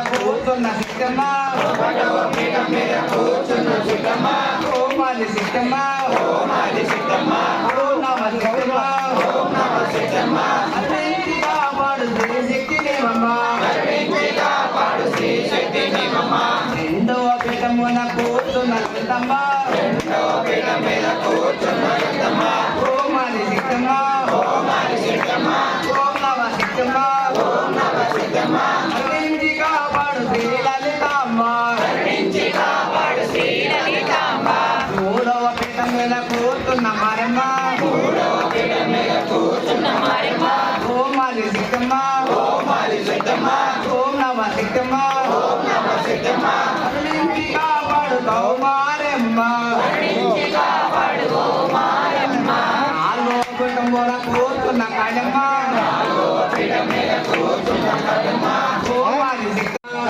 కూర్చున్న సిద్ధమ్మా ఓం మాది సిద్ధమ్మా ఓం నమ సిద్ధమ్మా అన్నింటి కాపాడు శ్రీ శక్తి దేవమ్మా రెండవ పీఠమున కూర్చున్న సిద్ధమ్మా ఓం మాది సిద్ధమ్మా ఓం నమ సిద్ధమ్మా అన్నింటి కాపాడు శ్రీ లలితాంబ మూడవ పీఠం మీద కూర్చున్న మారమ్మ ఓం మాది సిద్ధమ్మా ఓం నమ సిద్ధమ్మా అన్నింటి కాపాడు మారమ్మ నాలుగవ పీఠం మీద కూర్చున్న కాళమ్మ ఓం మాది సిద్ధమ్మా